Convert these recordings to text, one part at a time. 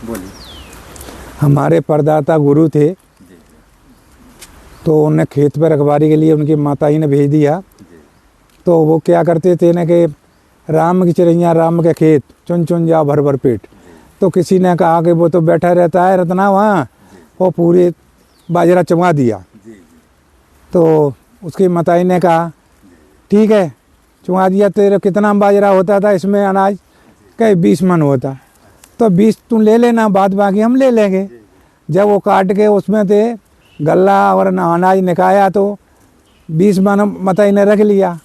बोलिए। हमारे परदाता गुरु थे, तो उन्हें खेत पर रखवारी के लिए उनकी माता ही ने भेज दिया। तो वो क्या करते थे ना कि राम की चिड़ैया राम के खेत, चुन चुन जाओ भर भर पेट। तो किसी ने कहा कि वो तो बैठा रहता है रत्ना वहाँ, वो पूरे बाजरा चुंगा दिया। तो उसकी माताई ने कहा ठीक है चुंगा दिया, तेरा कितना बाजरा होता था इसमें अनाज? कहे 20 मन होता। तो 20 तुम ले लेना, बाद बाकी हम ले लेंगे। जब वो काट के उसमें थे गल्ला और अनाज निकाया तो 20 मन माताई ने रख लिया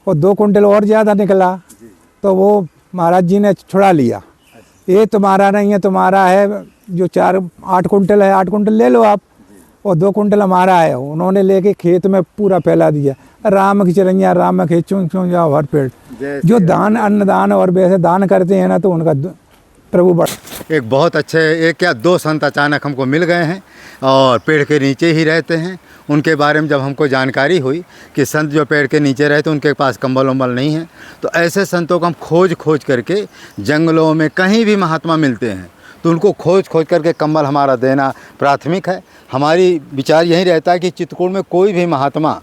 और 2 कुंटल और ज़्यादा निकला। तो वो महाराज जी ने छुड़ा लिया, ये तुम्हारा नहीं है, तुम्हारा है जो 8 कुंटल है, 8 कुंटल ले लो आप और 2 कुंटल हमारा है। उन्होंने लेके खेत में पूरा फैला दिया। राम की चिड़ैया राम के चुन चुन जाओ भर पेट। जो दान अन्नदान और वैसे दान करते हैं ना, तो उनका प्रभु बड़ा। एक बहुत अच्छे, एक क्या 2 संत अचानक हमको मिल गए हैं और पेड़ के नीचे ही रहते हैं। उनके बारे में जब हमको जानकारी हुई कि संत जो पेड़ के नीचे रहते उनके पास कंबल वम्बल नहीं है, तो ऐसे संतों को हम खोज करके जंगलों में कहीं भी महात्मा मिलते हैं तो उनको खोज करके कंबल हमारा देना प्राथमिक है। हमारी विचार यही रहता है कि चित्रकूट में कोई भी महात्मा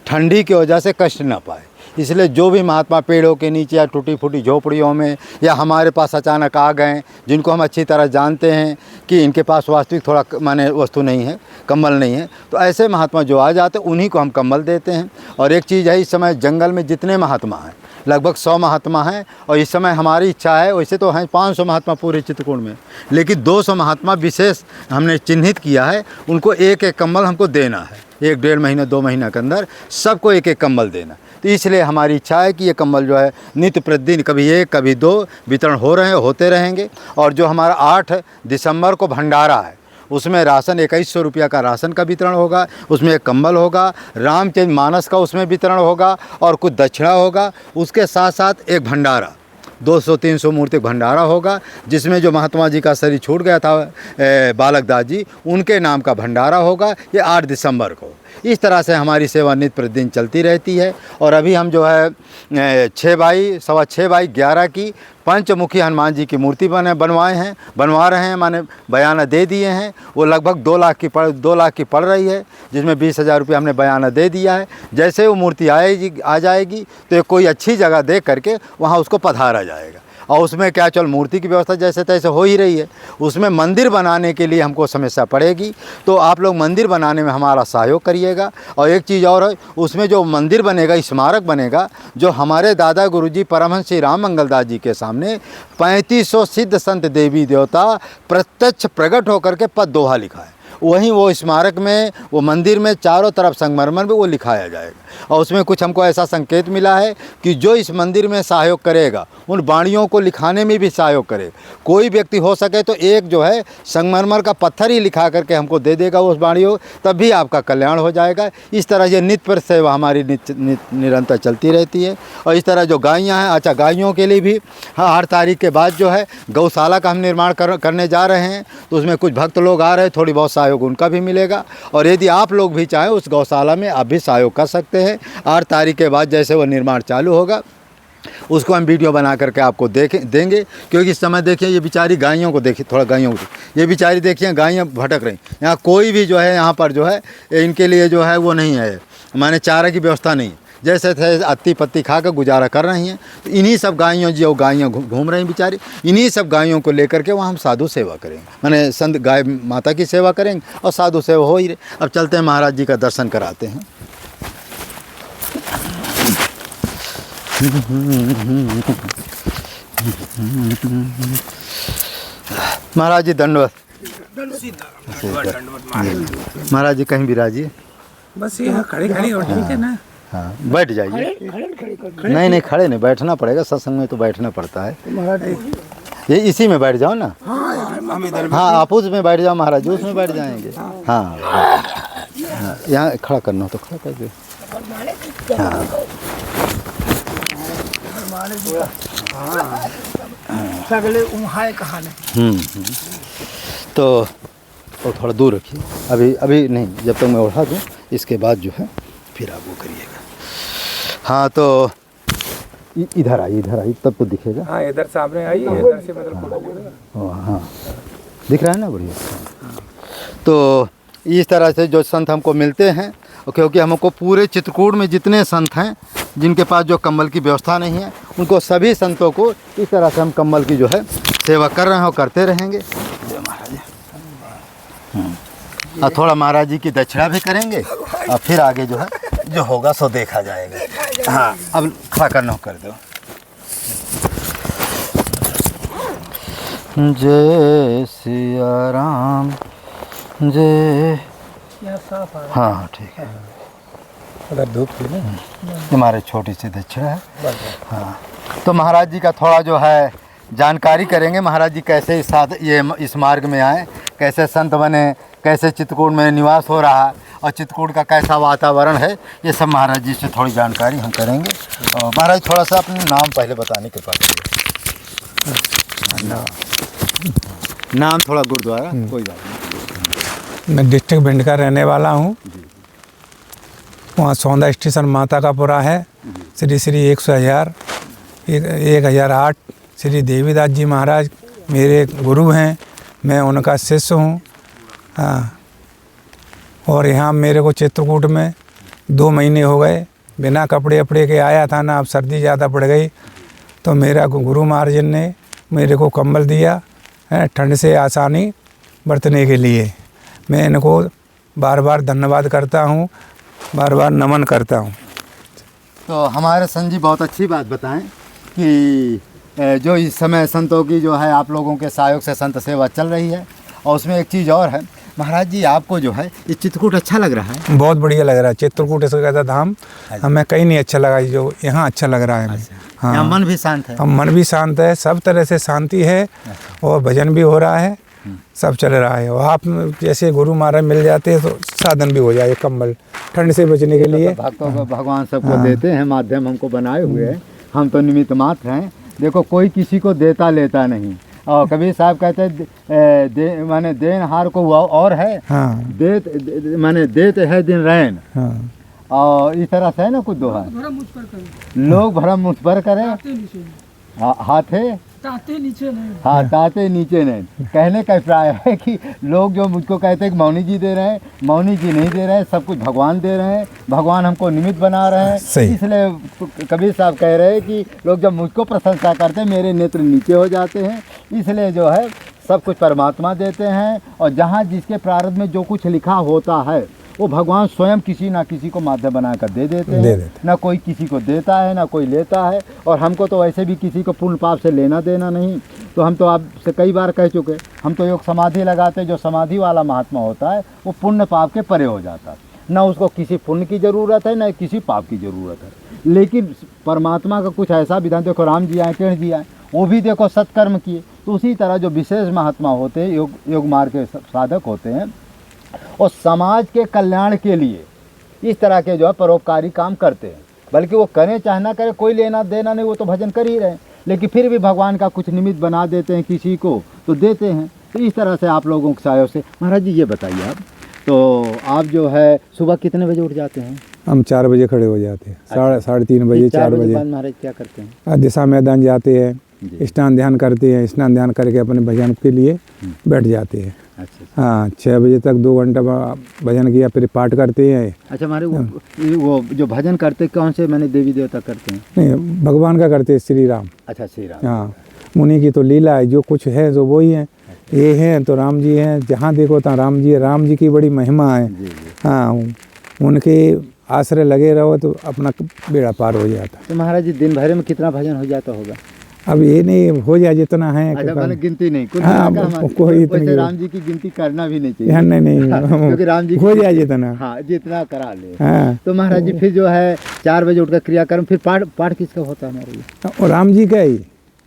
ठंडी की वजह से कष्ट ना पाए, इसलिए जो भी महात्मा पेड़ों के नीचे या टूटी फूटी झोपड़ियों में या हमारे पास अचानक आ गए, जिनको हम अच्छी तरह जानते हैं कि इनके पास वास्तविक थोड़ा माने वस्तु नहीं है, कंबल नहीं है, तो ऐसे महात्मा जो आ जाते उन्हीं को हम कंबल देते हैं। और एक चीज़ है, इस समय जंगल में जितने महात्मा हैं लगभग 100 महात्मा हैं और इस समय हमारी इच्छा है, वैसे तो हैं 500 महात्मा पूरे चित्रकूट में, लेकिन 200 महात्मा विशेष हमने चिन्हित किया है, उनको एक एक कंबल हमको देना है। 1-1.5 महीने 2 महीने के अंदर सबको एक एक कंबल देना। तो इसलिए हमारी इच्छा है कि ये कंबल जो है नित्य प्रतिदिन कभी 1 कभी 2 वितरण होते रहेंगे। और जो हमारा 8 दिसंबर को भंडारा है उसमें राशन 2100 रुपया का राशन का वितरण होगा, उसमें एक कंबल होगा, रामचरित मानस का उसमें वितरण होगा और कुछ दक्षिणा होगा। उसके साथ साथ एक भंडारा 200-300 मूर्ति भंडारा होगा, जिसमें जो महात्मा जी का शरीर छूट गया था बालक दास जी, उनके नाम का भंडारा होगा। ये 8 दिसंबर को। इस तरह से हमारी सेवा नित्य प्रतिदिन चलती रहती है। और अभी हम जो है 6x11 की पंचमुखी हनुमान जी की मूर्ति बनवा रहे हैं, माने बयाना दे दिए हैं। वो लगभग 2 लाख की पड़ रही है, जिसमें 20,000 रुपये हमने बयाना दे दिया है। जैसे वो मूर्ति आ जाएगी तो कोई अच्छी जगह देख करके वहाँ उसको पधारा जाएगा। और उसमें क्या चल मूर्ति की व्यवस्था जैसे तैसे हो ही रही है, उसमें मंदिर बनाने के लिए हमको समस्या पड़ेगी, तो आप लोग मंदिर बनाने में हमारा सहयोग करिएगा। और एक चीज़ और है, उसमें जो मंदिर बनेगा, स्मारक बनेगा, जो हमारे दादा गुरुजी परमहंस श्री राम मंगलदास जी के सामने 3500 सिद्ध संत देवी देवता प्रत्यक्ष प्रकट होकर के पद दोहा लिखा है, वहीं वो स्मारक में, वो मंदिर में चारों तरफ संगमरमर में वो लिखाया जाएगा। और उसमें कुछ हमको ऐसा संकेत मिला है कि जो इस मंदिर में सहयोग करेगा उन बाणियों को लिखाने में भी सहयोग करे। कोई व्यक्ति हो सके तो एक जो है संगमरमर का पत्थर ही लिखा करके हमको दे देगा उस बाणियों, तब भी आपका कल्याण हो जाएगा। इस तरह ये नित्य पर सेवा हमारी निरंतर चलती रहती है। और इस तरह जो गायें हैं, अच्छा गायों के लिए भी 8 तारीख के बाद जो है गौशाला का हम निर्माण करने जा रहे हैं, तो उसमें कुछ भक्त लोग आ रहे हैं, थोड़ी बहुत सहयोग उनका भी मिलेगा। और यदि आप लोग भी चाहें उस गौशाला में आप भी सहयोग कर सकते हैं। 8 तारीख के बाद जैसे वो निर्माण चालू होगा उसको हम वीडियो बना करके आपको देंगे। क्योंकि इस समय देखिए ये बेचारी गायों को देखिए, थोड़ा गायों को, ये बेचारी देखिए गायें भटक रही, यहाँ कोई भी जो है यहाँ पर जो है इनके लिए जो है वो नहीं है, माने चारा की व्यवस्था नहीं, जैसे थे अत्ती पत्ती खा कर गुजारा कर रही हैं। तो इन्हीं सब गायों जो गायें घूम रही बेचारी, इन्हीं सब गायों को लेकर के वहाँ हम साधु सेवा करेंगे, माने संत गाय माता की सेवा करेंगे और साधु सेवा हो ही रही। अब चलते हैं महाराज जी का दर्शन कराते हैं। महाराज जी दंडवत। महाराज जी कहीं विराजिए, बस यहाँ खड़े हो, ठीक है ना? हाँ बैठ जाइए। नहीं खड़े नहीं, बैठना पड़ेगा, सत्संग में तो बैठना पड़ता है। ये इसी में बैठ जाओ ना। हाँ आप उसमें बैठ जाओ महाराज जी, उसमें बैठ जाएंगे। हाँ यहाँ खड़ा करना हो तो खड़ा कर दो। हाँ सगले उहाए कहाने। तो थोड़ा दूर रखिए, अभी नहीं, जब तक मैं उठा दूँ इसके बाद जो है फिर आप वो करिएगा। हाँ तो इधर आइए तब तो दिखेगा। हाँ इधर सामने आइए, इधर से मतलब हाँ दिख रहा है ना बढ़िया। तो इस तरह से जो संत हमको मिलते हैं, क्योंकि हमको पूरे चित्रकूट में जितने संत हैं जिनके पास जो कंबल की व्यवस्था नहीं है, उनको सभी संतों को इस तरह से हम कंबल की जो है सेवा कर रहे हैं और करते रहेंगे। जय महाराज। और थोड़ा महाराज जी की दक्षिणा भी करेंगे और फिर आगे जो है जो होगा सो देखा जाएगा। हाँ, अब खड़ा करना हो कर दो। जय सिया राम जय। हाँ ठीक है। अगर धूप थी ना, हमारे छोटी सी दक्षिणा है। हाँ, तो महाराज जी का थोड़ा जो है जानकारी करेंगे। महाराज जी कैसे इस मार्ग में आए, कैसे संत बने, कैसे चित्रकूट में निवास हो रहा और चित्रकूट का कैसा वातावरण है, ये सब महाराज जी से थोड़ी जानकारी हम करेंगे। और महाराज थोड़ा सा अपने नाम पहले बताने के पास नाम थोड़ा गुरुद्वारा कोई बात नहीं। मैं डिस्ट्रिक्ट भिंड का रहने वाला हूँ। वहाँ सौंदा स्टेशन माता का पुरा है। श्री श्री 1008 श्री देवीदास जी महाराज मेरे गुरु हैं, मैं उनका शिष्य हूँ। हाँ, और यहाँ मेरे को चित्रकूट में 2 महीने हो गए, बिना कपड़े वपड़े के आया था ना। अब सर्दी ज़्यादा पड़ गई तो मेरा गुरु महाराज ने मेरे को कंबल दिया है ठंड से आसानी बरतने के लिए। मैं इनको बार बार धन्यवाद करता हूँ, बार बार नमन करता हूँ। तो हमारे संत जी बहुत अच्छी बात बताएं कि जो इस समय संतों की जो है आप लोगों के सहयोग से संत सेवा चल रही है। और उसमें एक चीज़ और है महाराज जी, आपको जो है ये चित्रकूट अच्छा लग रहा है? बहुत बढ़िया लग रहा है चित्रकूट इसका कहता धाम। हमें कहीं नहीं अच्छा लगा, जो यहाँ अच्छा लग रहा है हमें। हाँ, यहाँ मन भी शांत है। हम मन भी शांत है, सब तरह से शांति है और भजन भी हो रहा है, सब चल रहा है। और आप जैसे गुरु महाराज मिल जाते हैं तो साधन भी हो जाए, कंबल ठंड से बचने के लिए। भक्तों को भगवान सबको देते हैं, माध्यम हमको बनाए हुए हैं, हम तो निमित्त मात्र हैं। देखो कोई किसी को देता लेता नहीं। और कबीर साहब कहते हैं माने देनहार को हुआ और है। हाँ। माने देते है दिन रैन। हाँ। और इस तरह से है ना कुछ दोहा, लोग भरम मुझ पर करें हाथे ताते नीचे नहीं। हाँ, ताते नीचे नहीं। कहने का अभिप्राय है कि लोग जो मुझको कहते हैं कि मौनी जी दे रहे हैं, मौनी जी नहीं दे रहे हैं, सब कुछ भगवान दे रहे हैं, भगवान हमको निमित्त बना रहे हैं। इसलिए कबीर साहब कह रहे हैं कि लोग जब मुझको प्रशंसा करते हैं मेरे नेत्र नीचे हो जाते हैं। इसलिए जो है सब कुछ परमात्मा देते हैं। और जहाँ जिसके प्रारब्ध में जो कुछ लिखा होता है वो भगवान स्वयं किसी ना किसी को माध्यम बनाकर दे देते हैं। ना कोई किसी को देता है ना कोई लेता है। और हमको तो वैसे भी किसी को पुण्य पाप से लेना देना नहीं। तो हम तो आपसे कई बार कह चुके, हम तो योग समाधि लगाते, जो समाधि वाला महात्मा होता है वो पुण्य पाप के परे हो जाता है। ना उसको किसी पुण्य की ज़रूरत है ना किसी पाप की ज़रूरत है। लेकिन परमात्मा का कुछ ऐसा विधान, देखो राम जी आए, कृष्ण जी आए, वो भी देखो सत्कर्म किए। तो उसी तरह जो विशेष महात्मा होते हैं, योग मार्ग के साधक होते हैं, और समाज के कल्याण के लिए इस तरह के जो है परोपकारी काम करते हैं। बल्कि वो करें चाहे ना करें, कोई लेना देना नहीं, वो तो भजन कर ही रहे हैं। लेकिन फिर भी भगवान का कुछ निमित्त बना देते हैं, किसी को तो देते हैं। तो इस तरह से आप लोगों के सहयोग से। महाराज जी ये बताइए आप, तो आप जो है सुबह कितने बजे उठ जाते हैं? हम 4 बजे खड़े हो जाते हैं। 3:30 बजे 4 बजे महाराज क्या करते हैं? दिशा मैदान जाते हैं, स्नान ध्यान करते हैं, स्नान ध्यान करके अपने भजन के लिए बैठ जाते हैं। अच्छा। हाँ, 6 बजे तक 2 घंटा भजन किया, फिर पाठ करते हैं। अच्छा, हमारे वो जो भजन करते कौन से मैंने देवी देवता करते हैं? नहीं, भगवान का करते हैं, श्री राम। अच्छा, श्री राम। हाँ, मुनि की तो लीला है, जो कुछ है जो वही है। ये हैं तो राम जी हैं, जहाँ देखो तहाँ राम जी है। राम जी की बड़ी महिमा है। हाँ, उनके आश्रय लगे रहो तो अपना बेड़ा पार हो जाता। तो महाराज जी दिन भर में कितना भजन हो जाता होगा? अब ये नहीं हो जाए जितना है। अच्छा, मैंने गिनती नहीं। हाँ, कोई वैसे राम जी की गिनती करना भी नहीं चाहिए। नहीं क्योंकि राम जी हो जाए जितना। हाँ, जितना करा ले। हाँ। तो महाराज जी फिर जो है 4 बजे उठकर क्रियाक्रम, फिर पाठ किसका होता है हमारे लिए? और राम जी का ही,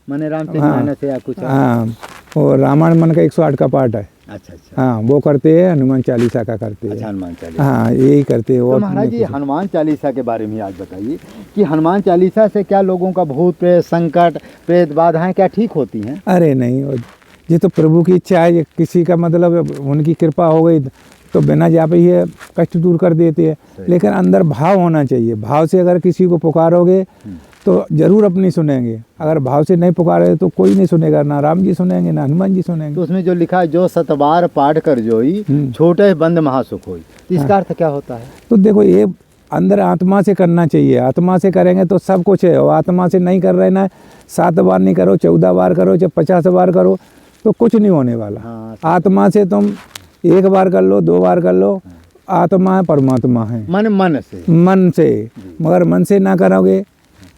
माने रामचरितमानस से या कुछ? हाँ, और रामायण मन का 108 का पाठ है। अच्छा अच्छा। हाँ, वो करते हैं। हनुमान चालीसा का करते हैं। अच्छा, हनुमान चालीसा। हाँ, यही करते हैं। तो महाराज जी हनुमान चालीसा के बारे में आज बताइए कि हनुमान चालीसा से क्या लोगों का भूत प्रेत संकट प्रेत बाधाएं क्या ठीक होती हैं? अरे नहीं, ये तो प्रभु की इच्छा है। किसी का मतलब उनकी कृपा हो गई तो बिना जापे ही कष्ट दूर कर देते हैं। लेकिन अंदर भाव होना चाहिए। भाव से अगर किसी को पुकारोगे तो जरूर अपनी सुनेंगे। अगर भाव से नहीं पुकारे तो कोई नहीं सुनेगा, ना राम जी सुनेंगे ना हनुमान जी सुनेंगे। तो उसमें जो लिखा है, जो सतबार पाठ कर जोई, छोटे बंद महासुख होई, तो इसका अर्थ क्या होता है? तो देखो, ये अंदर आत्मा से करना चाहिए। आत्मा से करेंगे तो सब कुछ है, और आत्मा से नहीं कर रहे ना, 7 बार नहीं करो, 14 बार करो, चाहे 50 बार करो, तो कुछ नहीं होने वाला। हाँ, आत्मा से तुम 1 बार कर लो, 2 बार कर लो, आत्मा है परमात्मा है। मन से मगर मन से ना करोगे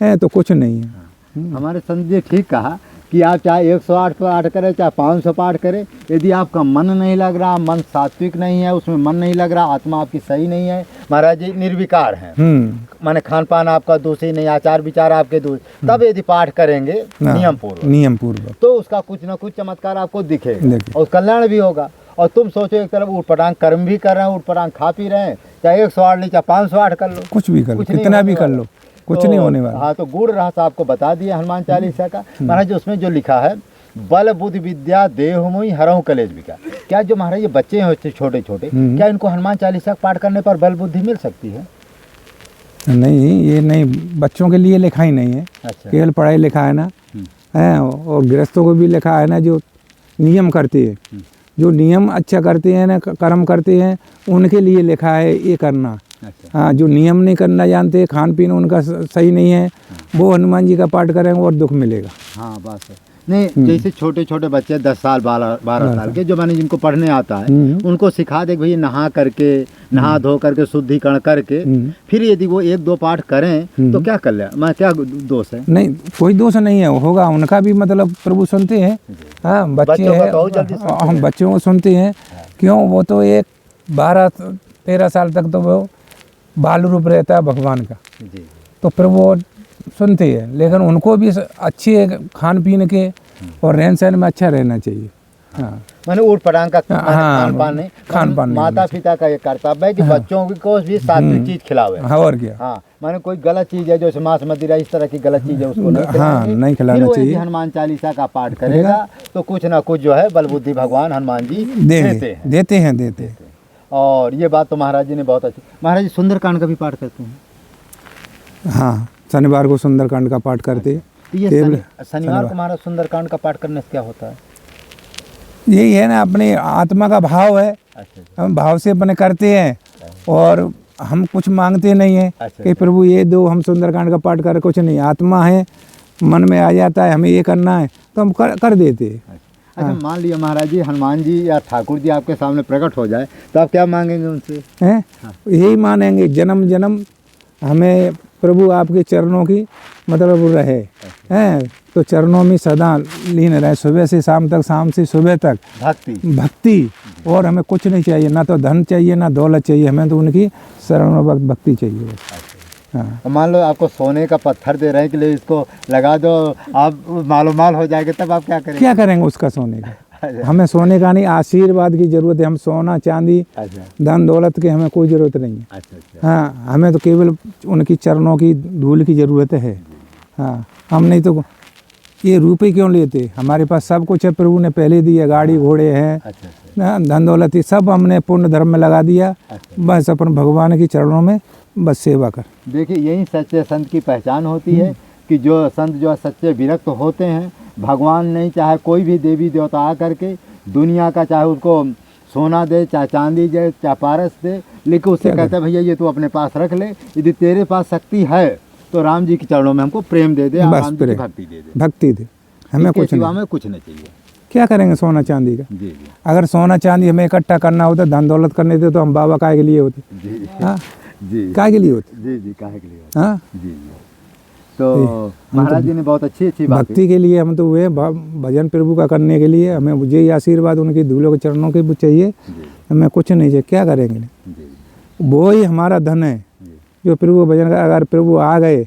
है तो कुछ नहीं है। हमारे संत जी ठीक कहा कि आप चाहे 108 पाठ करें, चाहे 500 पाठ करें, यदि आपका मन नहीं लग रहा, मन सात्विक नहीं है, उसमें मन नहीं लग रहा, आत्मा आपकी सही नहीं है, महाराज जी निर्विकार हैं, माने खान पान आपका दोषी नहीं, आचार विचार आपके दोषी, तब यदि पाठ करेंगे नियम पूर्वक, तो उसका कुछ न कुछ चमत्कार आपको दिखेगा और कल्याण भी होगा। और तुम सोचो, एक तरफ ऊटपटांग कर्म भी कर रहे हैं, ऊटपटांग खा पी रहे हैं, चाहे 108 नहीं, चाहे 508 कर लो, कुछ भी कर लो, कितना भी कर लो, कुछ नहीं होने वाला। हाँ, तो गूढ़ रहस्य आपको बता दिया हनुमान चालीसा का। महाराज उसमें जो लिखा है, बल बुद्धि विद्या देह मोहि हरहु कलेश विकार, क्या जो महाराज ये बच्चे हैं छोटे छोटे, क्या इनको हनुमान चालीसा पाठ करने पर बल बुद्धि मिल सकती है? नहीं, ये नहीं, बच्चों के लिए लिखा ही नहीं है। अच्छा। केवल पढ़ाई लिखा है ना, है, और गृहस्थों को भी लिखा है ना, जो नियम करते हैं, जो नियम अच्छा करते हैं ना, कर्म करते हैं, उनके लिए लिखा है ये करना। अच्छा। हाँ, जो नियम नहीं करना जानते, खान पीन उनका सही नहीं है, वो हनुमान जी का पाठ करेंगे और दुख मिलेगा। हाँ, बात है। नहीं, जैसे छोटे छोटे बच्चे 10 साल 12 साल के, जो माने जिनको पढ़ने आता है, उनको सिखा दे भैया नहा धो करके शुद्धिकरण करके फिर यदि वो 1-2 पाठ करें तो क्या कल्याण, क्या दोष है? नहीं, कोई दोष नहीं है, होगा उनका भी, मतलब प्रभु सुनते हैं। हाँ, बच्चे हैं, हम बच्चों को सुनते हैं। क्यों? वो तो एक 12-13 साल तक तो वो बाल रूप रहता है भगवान का, तो फिर वो सुनते हैं, लेकिन उनको भी अच्छे खान पीन के और रहन सहन में अच्छा रहना चाहिए। हाँ, मैंने ऊट पटांग का खान पान माता पिता का ये कर्तव्य है कि बच्चों को भी सात्विक चीज खिलावे। हाँ, और क्या। हाँ, मैंने कोई गलत चीज है, जैसे मांस मदिरा इस तरह की गलत चीज है, उसको नहीं खिलाना चाहिए। हनुमान चालीसा का पाठ करेगा तो कुछ ना कुछ जो है बल बुद्धि भगवान हनुमान जी देते हैं। और ये बात तो महाराज जी ने बहुत अच्छी। महाराज जी सुंदरकांड का भी पाठ करते हैं? हाँ, शनिवार को सुंदरकांड का पाठ करते। ये शनिवार को महाराज सुंदरकांड का पाठ करने से क्या होता है? यही है ना, अपनी आत्मा का भाव है। अच्छा। हम भाव से अपने करते हैं और हम कुछ मांगते नहीं है कि प्रभु ये दो, हम सुंदरकांड का पाठ कर, कुछ नहीं, आत्मा है, मन में आ जाता है हमें ये करना है तो हम कर देते हैं। अच्छा, मान लिया महाराज जी हनुमान जी या ठाकुर जी आपके सामने प्रकट हो जाए तो आप क्या मांगेंगे उनसे? हैं? यही मानेंगे, जन्म जन्म हमें प्रभु आपके चरणों की मतलब रहे हैं, तो चरणों में सदा लीन रहे, सुबह से शाम तक, शाम से सुबह तक भक्ति। और हमें कुछ नहीं चाहिए, ना तो धन चाहिए ना दौलत चाहिए, हमें तो उनकी शरण में भक्ति चाहिए। हाँ। मान लो आपको सोने का पत्थर दे रहे हैं कि ले इसको लगा दो, आप मालो माल हो जाएगा, तब आप क्या करेंगे? क्या करेंगे उसका सोने का? हमें सोने का नहीं, आशीर्वाद की जरूरत है। हम सोना चांदी धन दौलत के हमें कोई जरूरत नहीं है। हाँ, हमें तो केवल उनकी चरणों की धूल की जरूरत है। हाँ, हम नहीं तो ये रुपये क्यों लेते, हमारे पास सब कुछ है, प्रभु ने पहले दिया, गाड़ी घोड़े हैं, धन दौलत सब हमने पुण्य धर्म में लगा दिया। बस अपन भगवान की चरणों में बस सेवा कर। देखिए, यही सच्चे संत की पहचान होती है कि जो संत जो सच्चे विरक्त होते हैं, भगवान नहीं चाहे कोई भी देवी देवता आ करके दुनिया का, चाहे उसको सोना दे, चाहे चांदी दे, चाहे पारस दे, लेकिन उससे कहते हैं भैया ये तू अपने पास रख ले, यदि तेरे पास शक्ति है तो राम जी के चरणों में हमको प्रेम दे दे, राम जी की भक्ति दे दे, भक्ति दे, हमें कुछ नहीं चाहिए। क्या करेंगे सोना चांदी का? जी। अगर सोना चांदी हमें इकट्ठा करना होता, धन दौलत करने थे, तो हम बाबा काय के लिए होते? हाँ, काय के लिए होते? जी, काय के लिए होते? हाँ जी। तो महाराज जी ने बहुत अच्छी बात, भक्ति के लिए हम तो हुए, भजन प्रभु का करने के लिए हमें मुझे आशीर्वाद उनकी धूलों के चरणों के चाहिए, हमें कुछ नहीं चाहिए। क्या करेंगे? वो ही हमारा धन है जो प्रभु भजन का। अगर प्रभु आ गए,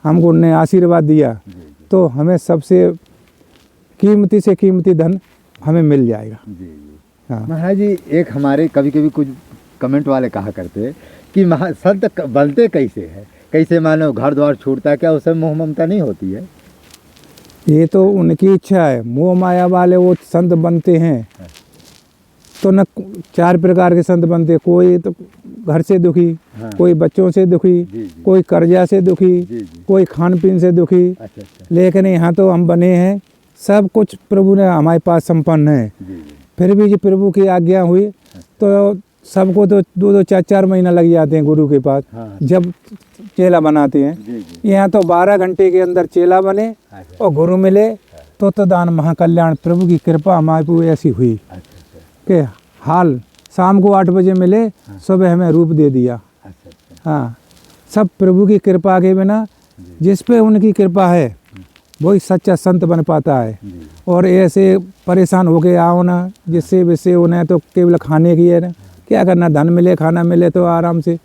हमको उन्होंने आशीर्वाद दिया, तो हमें सबसे कीमती से कीमती धन हमें मिल जाएगा। हाँ। महाराज जी, एक हमारे कभी कभी कुछ कमेंट वाले कहा करते कि संत बनते कैसे है, कैसे मानो घर द्वार छूटता है, क्या उससे मोह ममता नहीं होती है? ये तो उनकी इच्छा है, मोह माया वाले वो संत बनते हैं, तो न 4 प्रकार के संत बनते, कोई तो घर से दुखी, हाँ। कोई बच्चों से दुखी, जी, जी। कोई कर्जा से दुखी, जी, जी। कोई खान पीन से दुखी। अच्छा अच्छा। लेकिन यहाँ तो हम बने हैं, सब कुछ प्रभु ने हमारे पास संपन्न है। जी जी। फिर भी जो प्रभु की आज्ञा हुई तो सबको तो 2-2 4-4 महीना लग जाते हैं गुरु के पास, हाँ। जब चेला बनाते हैं। जी जी। यहाँ तो 12 घंटे के अंदर चेला बने अच्छा और गुरु मिले तो दान महाकल्याण। प्रभु की कृपा हमारे पर ऐसी हुई अच्छा अच्छा। कि हाल शाम को 8 बजे मिले, सुबह हमें रूप दे दिया। अच्छा अच्छा। हाँ, सब प्रभु की कृपा के बिना, जिस पे उनकी कृपा है वही सच्चा संत बन पाता है। जी। और ऐसे परेशान होके आओ ना, जिससे वैसे उन्हें तो केवल खाने की है ना, क्या करना, धन मिले खाना मिले तो आराम से।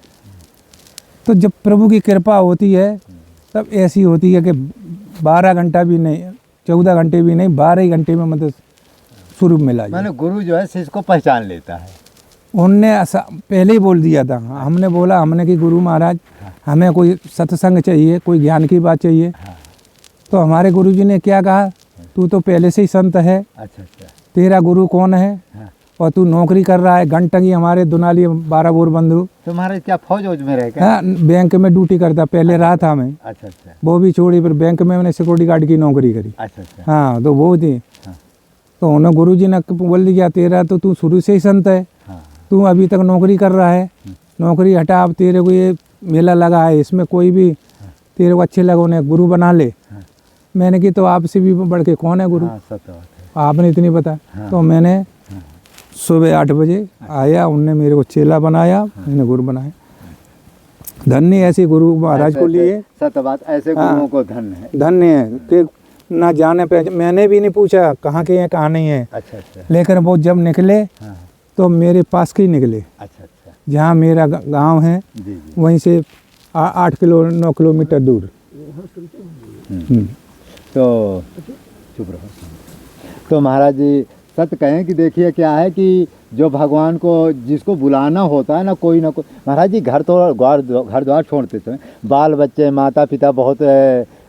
तो जब प्रभु की कृपा होती है तब ऐसी होती है कि 12 घंटा भी नहीं, 14 घंटे भी नहीं, 12 ही घंटे में मतलब स्वरूप मिला। माने गुरु जो है शिष्य को पहचान लेता है। उनने पहले ही बोल दिया था, हमने बोला हमने कि गुरु महाराज हमें कोई सत्संग चाहिए, कोई ज्ञान की बात चाहिए। तो हमारे गुरुजी ने क्या कहा, तू तो पहले से ही संत है, अच्छा अच्छा। तेरा गुरु कौन है हाँ। और तू नौकरी कर रहा है। घंटगी हमारे दुनाली 12 बोर बंधु, तुम्हारे क्या फौज वौज में रह गए? हाँ, बैंक में ड्यूटी करता, पहले रहा था मैं, अच्छा अच्छा। वो भी छोड़ी, फिर बैंक में मैंने सिक्योरिटी गार्ड की नौकरी करी। अच्छा अच्छा। हाँ, तो वो थी। हाँ। तो उन्होंने गुरुजी ने बोल दिया, तेरा तो तू शुरू से ही संत है, हाँ। तू अभी तक नौकरी कर रहा है, नौकरी हटा, अब तेरे को ये मेला लगा है, इसमें कोई भी तेरे को अच्छे लगे उन्हें गुरु बना ले। मैंने कि तो आपसे भी बढ़ के कौन है गुरु, हाँ, सत्य बात है। आपने इतनी बता। तो मैंने सुबह 8 बजे आया, उनने मेरे को चेला बनाया, मैंने गुरु बनाया। धन्य ऐसे गुरु महाराज को लिए, सत्य बात, ऐसे गुरुओं को धन्य है। धन्य है कि ना जाने पे, मैंने भी नहीं पूछा कहाँ के हैं कहाँ नहीं है। अच्छा अच्छा। लेकिन वो जब निकले हाँ। तो मेरे पास के ही निकले, अच्छा अच्छा। जहाँ मेरा गांव है जी जी। वहीं से 9 किलोमीटर दूर। तो चुप रहो। तो महाराज जी सत्य कहें कि देखिए क्या है कि जो भगवान को जिसको बुलाना होता है ना कोई महाराज जी घर द्वार छोड़ते समय बाल बच्चे माता पिता बहुत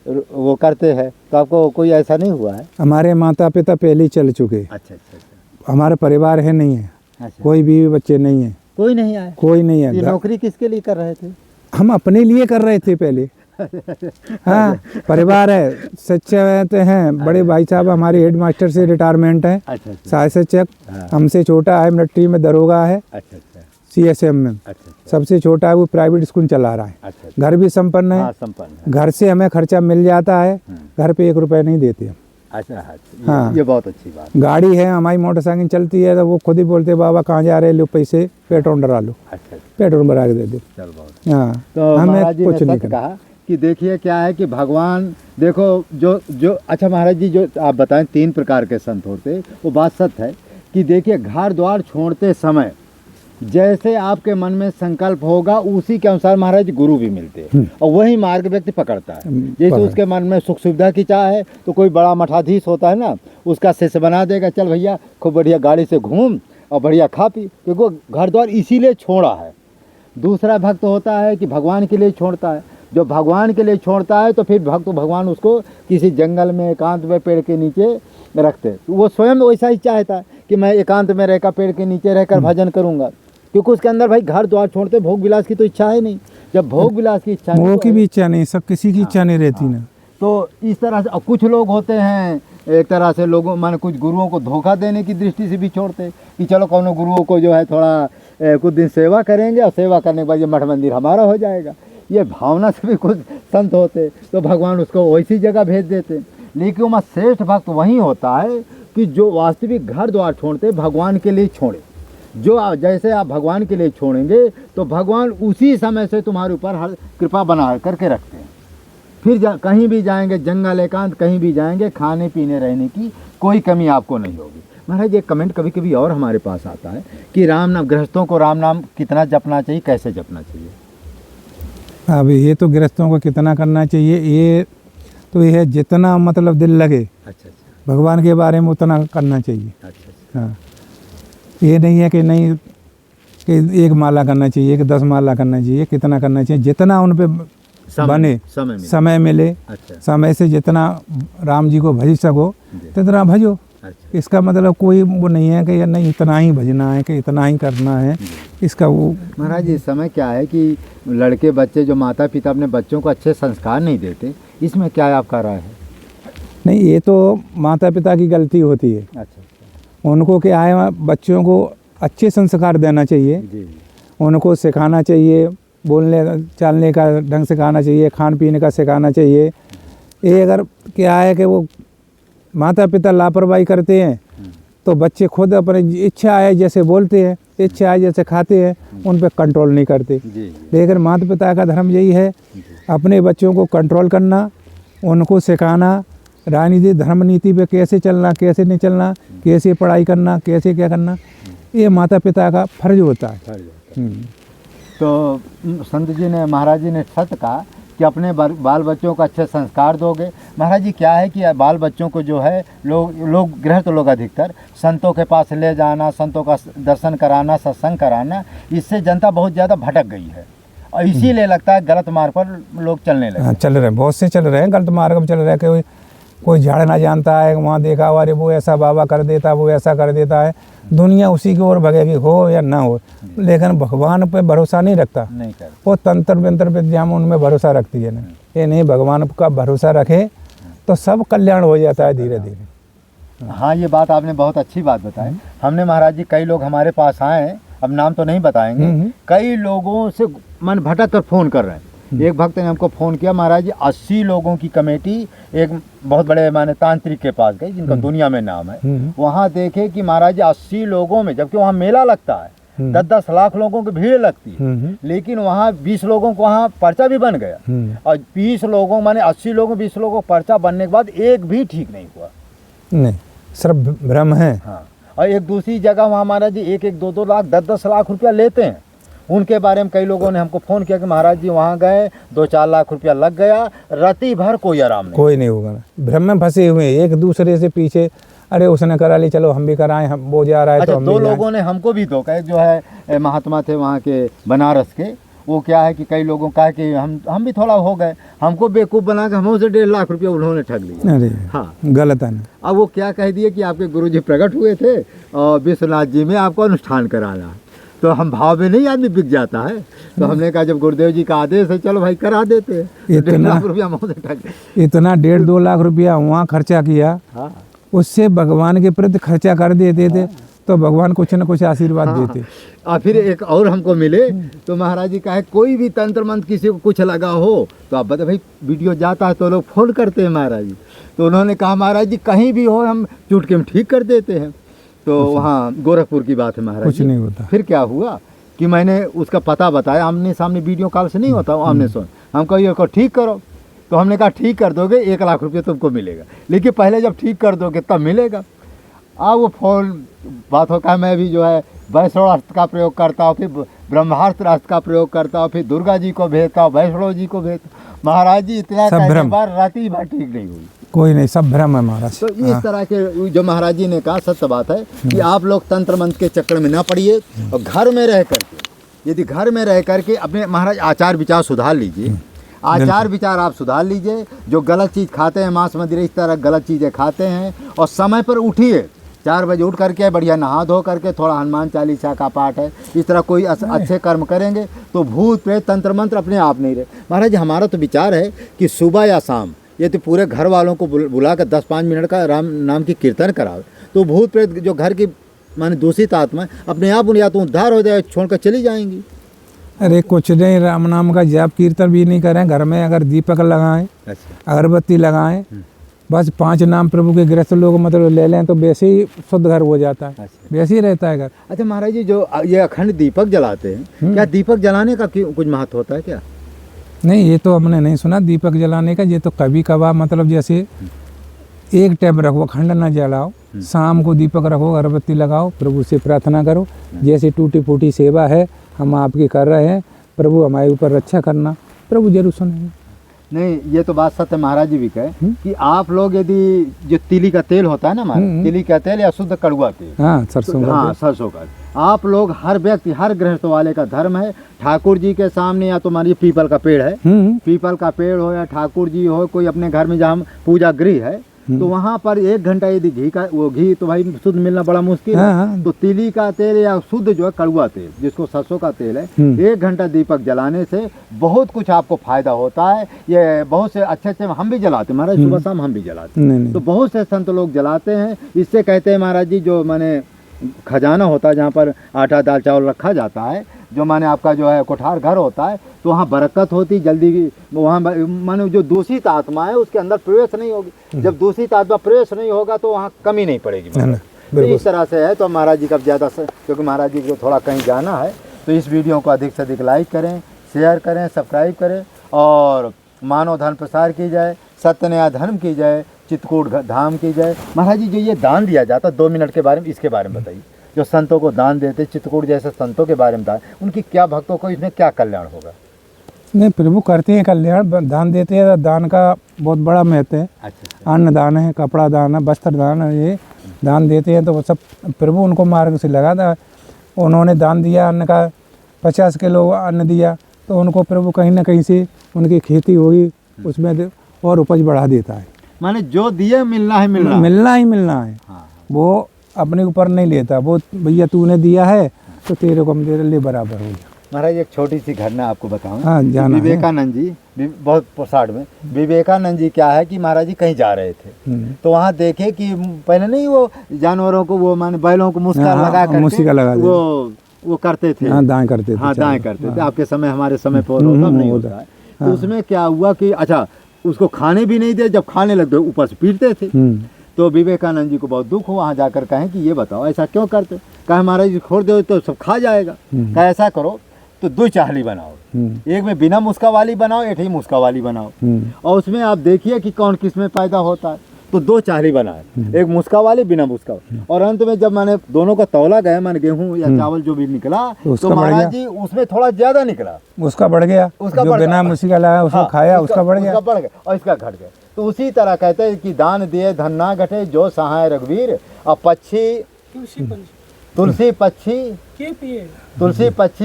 वो करते हैं, तो आपको कोई ऐसा नहीं हुआ है? हमारे माता पिता पहले ही चल चुके। अच्छा अच्छा अच्छा। हमारा परिवार है नहीं है, अच्छा। कोई बीवी बच्चे नहीं है, कोई नहीं आया? कोई नहीं ये है। नौकरी किसके लिए कर रहे थे? हम अपने लिए कर रहे थे पहले। हाँ, परिवार है, शिक्षक हैं, बड़े भाई साहब हमारे हेड मास्टर से रिटायरमेंट है, अच्छा अच्छा। सहायक शिक्षक। हाँ। हमसे छोटा है मिलिट्री में दरोगा है, अच्छा अच्छा। CSM में। अच्छा। सबसे छोटा है वो प्राइवेट स्कूल चला रहा है। अच्छा। घर भी संपन्न है। हाँ, संपन्न है। घर से हमें खर्चा मिल जाता है, घर पे 1 रुपए नहीं देते। अच्छा अच्छा। हाँ। ये बहुत अच्छी बात। गाड़ी है हमारी, मोटरसाइकिल चलती है, तो वो खुद ही बोलते बाबा कहाँ जा रहे, लो पैसे पेट्रोल डरा लो, अच्छा। पेट्रोल भरा के दे दो। चल बहुत। हाँ, तो हमें महाराज जी कुछ ने नहीं सच करना। कहा कि देखिए क्या है कि भगवान देखो जो अच्छा महाराज जी जो आप बताएं 3 प्रकार के संत होते, वो बात सत्य है कि देखिए घर द्वार छोड़ते समय जैसे आपके मन में संकल्प होगा उसी के अनुसार महाराज गुरु भी मिलते हैं और वही मार्ग व्यक्ति पकड़ता है। जैसे उसके मन में सुख सुविधा की चाह है तो कोई बड़ा मठाधीश होता है ना, उसका शिष्य बना देगा, चल भैया खूब बढ़िया गाड़ी से घूम और बढ़िया खा पी, क्योंकि वो घर द्वार इसीलिए छोड़ा है। दूसरा भक्त होता है कि भगवान के लिए छोड़ता है, जो भगवान के लिए छोड़ता है तो फिर भगवान उसको किसी जंगल में एकांत में पेड़ के नीचे रखते, तो वो स्वयं वैसा ही चाहता है कि मैं एकांत में रहकर पेड़ के नीचे रहकर भजन करूंगा, क्योंकि उसके अंदर भाई घर द्वार छोड़ते भोग विलास की तो इच्छा है नहीं। जब भोग विलास की इच्छा वो की भी इच्छा नहीं, सब किसी की इच्छा नहीं रहती ना। तो इस तरह से कुछ लोग होते हैं एक तरह से लोगों माने कुछ गुरुओं को धोखा देने की दृष्टि से भी छोड़ते कि चलो कौन गुरुओं को जो है थोड़ा कुछ दिन सेवा करेंगे और सेवा करने के बाद ये मठ मंदिर हमारा हो जाएगा, ये भावना से भी कुछ संत होते तो भगवान उसको वैसी जगह भेज देते। लेकिन वहाँ श्रेष्ठ भक्त वही होता है कि जो वास्तविक घर द्वार छोड़ते भगवान के लिए छोड़े। जो जैसे आप भगवान के लिए छोड़ेंगे तो भगवान उसी समय से तुम्हारे ऊपर हर कृपा बना करके रखते हैं। फिर कहीं भी जाएंगे, जंगल एकांत कहीं भी जाएंगे, खाने पीने रहने की कोई कमी आपको नहीं होगी। महाराज एक कमेंट कभी कभी और हमारे पास आता है कि राम नाम, गृहस्थों को राम नाम कितना जपना चाहिए, कैसे जपना चाहिए? अब ये तो गृहस्थों को कितना करना चाहिए, ये तो ये है जितना मतलब दिल लगे अच्छा अच्छा भगवान के बारे में उतना करना चाहिए। अच्छा। हाँ, ये नहीं है कि नहीं कि 1 माला करना चाहिए कि 10 माला करना चाहिए, कितना करना चाहिए जितना उन पे बने समय मिले। अच्छा समय से जितना राम जी को भज सको तितना भजो। अच्छा। इसका मतलब कोई वो नहीं है कि नहीं इतना ही भजना है कि इतना ही करना है इसका वो। महाराज इस समय क्या है कि लड़के बच्चे जो माता पिता अपने बच्चों को अच्छे संस्कार नहीं देते, इसमें क्या आपका राय है? नहीं, ये तो माता पिता की गलती होती है। अच्छा। उनको क्या है, बच्चों को अच्छे संस्कार देना चाहिए, जी। उनको सिखाना चाहिए, बोलने चालने का ढंग सिखाना चाहिए, खान पीने का सिखाना चाहिए। ये अगर क्या है कि वो माता पिता लापरवाही करते हैं तो बच्चे खुद अपने इच्छा है जैसे बोलते हैं, इच्छा है जैसे खाते हैं, उन पर कंट्रोल नहीं करते। जी। लेकिन माता पिता का धर्म यही है, अपने बच्चों को कंट्रोल करना, उनको सिखाना, राजनीति धर्म नीति पे कैसे चलना, कैसे नहीं चलना, कैसे पढ़ाई करना, कैसे क्या करना, ये माता पिता का फर्ज होता है। तो संत जी ने, महाराज जी ने सत्य कहा कि अपने बाल बच्चों को अच्छे संस्कार दोगे। महाराज जी क्या है कि बाल बच्चों को जो है लोग गृहस्थ लोग अधिकतर संतों के पास ले जाना, संतों का दर्शन कराना, सत्संग कराना, इससे जनता बहुत ज़्यादा भटक गई है और इसीलिए लगता है गलत मार्ग पर लोग चलने लगे। चल रहे हैं, बहुत से चल रहे हैं, गलत मार्ग में चल रहे हैं। कोई झाड़ ना जानता है, वहाँ देखा अरे वो ऐसा बाबा कर देता, वो ऐसा कर देता है, दुनिया उसी की ओर भगेगी, हो या ना हो, लेकिन भगवान पे भरोसा नहीं रखता। नहीं कर वो तंत्र मंत्र विद्या में उनमें भरोसा रखती है ना, ये नहीं, भगवान का भरोसा रखे तो सब कल्याण हो जाता है धीरे धीरे। हाँ, ये बात आपने बहुत अच्छी बात बताई। हमने महाराज जी कई लोग हमारे पास आए, अब नाम तो नहीं बताएंगे, कई लोगों से मन भटक कर फ़ोन कर रहे हैं। एक भक्त ने हमको फ़ोन किया, महाराज जी 80 लोगों की कमेटी एक बहुत बड़े माने तांत्रिक के पास गई जिनका दुनिया में नाम है। वहाँ देखे कि महाराज जी 80 लोगों में, जबकि वहाँ मेला लगता है, 10-10 लाख लोगों की भीड़ लगती है, लेकिन वहाँ 20 लोगों को वहाँ पर्चा भी बन गया और 20 लोगों माने 80 लोगों 20 लोगों को पर्चा बनने के बाद एक भी ठीक नहीं हुआ। नहीं, सिर्फ भ्रम है। हाँ, और एक दूसरी जगह वहाँ महाराज जी 1-1, 2-2 लाख, 10-10 लाख रुपया लेते हैं। उनके बारे में कई लोगों ने हमको फ़ोन किया कि महाराज जी वहाँ गए, 2-4 लाख रुपया लग गया, राती भर कोई आराम नहीं। कोई नहीं होगा, भ्रम में फंसे हुए हैं, एक दूसरे से पीछे, अरे उसने करा ली चलो हम भी कराएं, हम वो जा रहा है। अच्छा, तो हम दो भी लोगों ने हमको भी धोखा है, जो है महात्मा थे वहाँ के बनारस के, वो क्या है कि कई लोगों का कि हम भी थोड़ा हो गए, हमको बेवकूफ़ बना के हमसे 1.5 लाख रुपया उन्होंने ठग लिया। अरे हाँ, गलत है ना। अब वो क्या कह दिए कि आपके गुरुजी प्रकट हुए थे और विश्वनाथ जी में आपको अनुष्ठान कराना, तो हम भाव में नहीं आदमी बिक जाता है। तो हमने कहा जब गुरुदेव जी का आदेश है चलो भाई करा देते हैं। 1.5 लाख रुपया मुझसे ठग, इतना 1.5-2 लाख रुपया वहाँ खर्चा किया, हाँ, उससे भगवान के प्रति खर्चा कर देते थे तो भगवान कुछ न कुछ आशीर्वाद देते। और फिर एक और हमको मिले तो महाराज जी कहे कोई भी तंत्र मंत्र किसी को कुछ लगा हो तो आप बता, भाई वीडियो जाता है तो लोग फ़ोन करते हैं महाराज जी। तो उन्होंने कहा महाराज जी कहीं भी हो हम चुटकी में ठीक कर देते हैं। तो वहाँ गोरखपुर की बात है महाराज कुछ जी। नहीं होता। फिर क्या हुआ कि मैंने उसका पता बताया, आमने सामने वीडियो कॉल से नहीं होता, आमने सुन, हम कहिए को ठीक करो, तो हमने कहा ठीक कर दोगे 1 लाख रुपये तुमको मिलेगा, लेकिन पहले जब ठीक कर दोगे तब मिलेगा। वो फ़ोन बात होता है, मैं भी जो है वैष्णव अस्त्र का प्रयोग करता हूँ, फिर ब्रह्मास्त्र अस्त्र का प्रयोग करता हूँ, फिर दुर्गा जी को भेजता हूँ, वैष्णव जी को भेजता हूँ। महाराज जी इतना कहने बार राती भर ठीक नहीं हुई। कोई नहीं, सब भ्रम है महाराज। तो इस तरह के जो महाराज जी ने कहा सत्य बात है कि आप लोग तंत्र मंत्र के चक्कर में ना पड़िए और घर में रह करके, यदि घर में रह करके अपने महाराज आचार विचार सुधार लीजिए। आचार विचार आप सुधार लीजिए। जो गलत चीज़ खाते हैं, मांस मदिरा इस तरह गलत चीज़ें खाते हैं, और समय पर उठिए, 4 बजे उठ करके बढ़िया नहा धो करके थोड़ा हनुमान चालीसा का पाठ है, इस तरह कोई अच्छे कर्म करेंगे तो भूत प्रेत तंत्र मंत्र अपने आप नहीं रहे। महाराज हमारा तो विचार है कि सुबह या शाम ये तो पूरे घर वालों को बुला कर 10-5 मिनट का राम नाम की कीर्तन कराओ, तो भूत प्रेत जो घर की माने दूषित आत्मा अपने आप या तो उद्धार हो जाए, छोड़कर चली जाएंगी। अरे कुछ नहीं, राम नाम का जाप कीर्तन भी नहीं करें, घर में अगर दीपक लगाएं, अगरबत्ती लगाएं, बस 5 नाम प्रभु के गृहस्थ लोग मतलब ले लें तो वैसे ही शुद्ध घर हो जाता है, वैसे ही रहता है घर। अच्छा महाराज जी, जो ये अखंड दीपक जलाते हैं, क्या दीपक जलाने का कुछ महत्व होता है क्या? नहीं, ये तो हमने नहीं सुना दीपक जलाने का। ये तो कभी कभार मतलब जैसे एक टाइम रखो, अखंड ना जलाओ, शाम को दीपक रखो, अगरबत्ती लगाओ, प्रभु से प्रार्थना करो, जैसे टूटी फूटी सेवा है हम आपकी कर रहे हैं, प्रभु हमारे ऊपर रक्षा करना, प्रभु जरूर सुनेंगे। नहीं, ये तो बात सत्य महाराज जी भी कहे कि आप लोग यदि जो तिली का तेल होता है ना महाराज, तिली का तेल या शुद्ध कड़ुआ तेल, हाँ सरसों का, हाँ सरसों का, आप लोग हर व्यक्ति हर गृहस्थ वाले का धर्म है, ठाकुर जी के सामने या तो मान पीपल का पेड़ है, पीपल का पेड़ हो या ठाकुर जी हो, कोई अपने घर में जहाँ पूजा गृह है, तो वहाँ पर 1 घंटा यदि घी का वो घी तो भाई शुद्ध मिलना बड़ा मुश्किल हाँ, है। हाँ। तो तिली का तेल या शुद्ध जो है कड़वा तेल जिसको सरसों का तेल है, 1 घंटा दीपक जलाने से बहुत कुछ आपको फायदा होता है। ये बहुत से अच्छे हम भी जलाते हैं महाराज, सुबह शाम हम भी जलाते हैं। नहीं तो बहुत से संत लोग जलाते हैं। इससे कहते हैं महाराज जी जो माने खजाना होता है जहाँ पर आटा दाल चावल रखा जाता है, जो माने आपका जो है कोठार घर होता है, तो वहाँ बरकत होती जल्दी। वहाँ माने जो दूषित आत्मा है उसके अंदर प्रवेश नहीं होगी। जब दूषित आत्मा प्रवेश नहीं होगा तो वहाँ कमी नहीं पड़ेगी। तो इस तरह से है। तो महाराज जी का ज़्यादा क्योंकि महाराज जी को थोड़ा कहीं जाना है, तो इस वीडियो को अधिक से अधिक लाइक करें, शेयर करें, सब्सक्राइब करें और मानव धर्म प्रसार की जाए, सत्य न्याय धर्म की जाए, चित्रकूट धाम की जाए। महाराज जी जो ये दान दिया जाता है 2 मिनट के बारे में, इसके बारे में बताइए। जो संतों को दान देते, चित्रकूट जैसे संतों के बारे में बताएं, उनकी क्या भक्तों को इसमें क्या कल्याण होगा? नहीं, प्रभु करते हैं कल्याण, दान देते हैं। दान का बहुत बड़ा महत्व है। अच्छा। अन्न दान है, कपड़ा दान है, वस्त्र दान है, ये दान देते हैं तो वो सब प्रभु उनको मार्ग से लगा था। उन्होंने दान दिया, अन्न का 50 किलो अन्न दिया, तो उनको प्रभु कहीं ना कहीं से उनकी खेती होगी उसमें और उपज बढ़ा देता है। माने जो दिए मिलना है, मिलना ही मिलना है। हाँ। वो अपने ऊपर नहीं लेता, वो भैया तूने दिया है तो तेरे को हम तेरे लिए बराबर हो गया। महाराज एक छोटी सी घटना आपको बताऊं। हाँ, जाना है। विवेकानंद जी बहुत प्रसाद में विवेकानंद जी क्या है कि महाराज जी कहीं जा रहे थे, तो वहाँ देखे कि पहले नहीं वो जानवरों को वो माने बैलों को मुस्का हाँ, लगा करके वो करते थे। हाँ, दाएं करते थे। हाँ, दाएं करते थे। आपके समय हमारे समय पर होता नहीं होता है। तो उसमें क्या हुआ कि अच्छा उसको खाने भी नहीं दे, जब खाने लग गए ऊपर से पीटते थे। तो विवेकानंद जी को बहुत दुख हुआ, वहाँ जाकर कहें कि ये बताओ ऐसा क्यों करते? कहा महाराज जी छोड़ दो तो सब खा जाएगा। कहा ऐसा करो तो 2 चाहली बनाओ, एक में बिना मुस्का वाली बनाओ, एक ही मुस्का वाली बनाओ, और उसमें आप देखिए कि कौन किस में पैदा होता है। तो 2 चाहली बनाए, एक मुस्का वाली बिना मुस्का वाली। और अंत में जब मैंने दोनों का तौला गया, मैंने गेहूं या चावल जो भी निकला तो महाराज जी उसमें थोड़ा ज्यादा निकला, उसका बढ़ गया, उसका बिना मुस्का लगा उसको खाया, उसका बढ़ गया और इसका घट गया। तो उसी तरह कहते हैं कि दान दिए धन ना घटे, जो सहाय रघुवीर। और पक्षी तुलसी पक्षी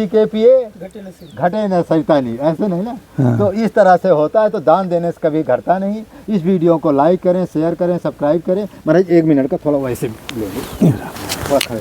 के पिए घटे न सैतानी, ऐसे नहीं ना। हाँ। तो इस तरह से होता है। तो दान देने से कभी घटता नहीं। इस वीडियो को लाइक करें, शेयर करें, सब्सक्राइब करें। महाराज 1 मिनट का थोड़ा वैसे लेंगे, थोड़ा खड़े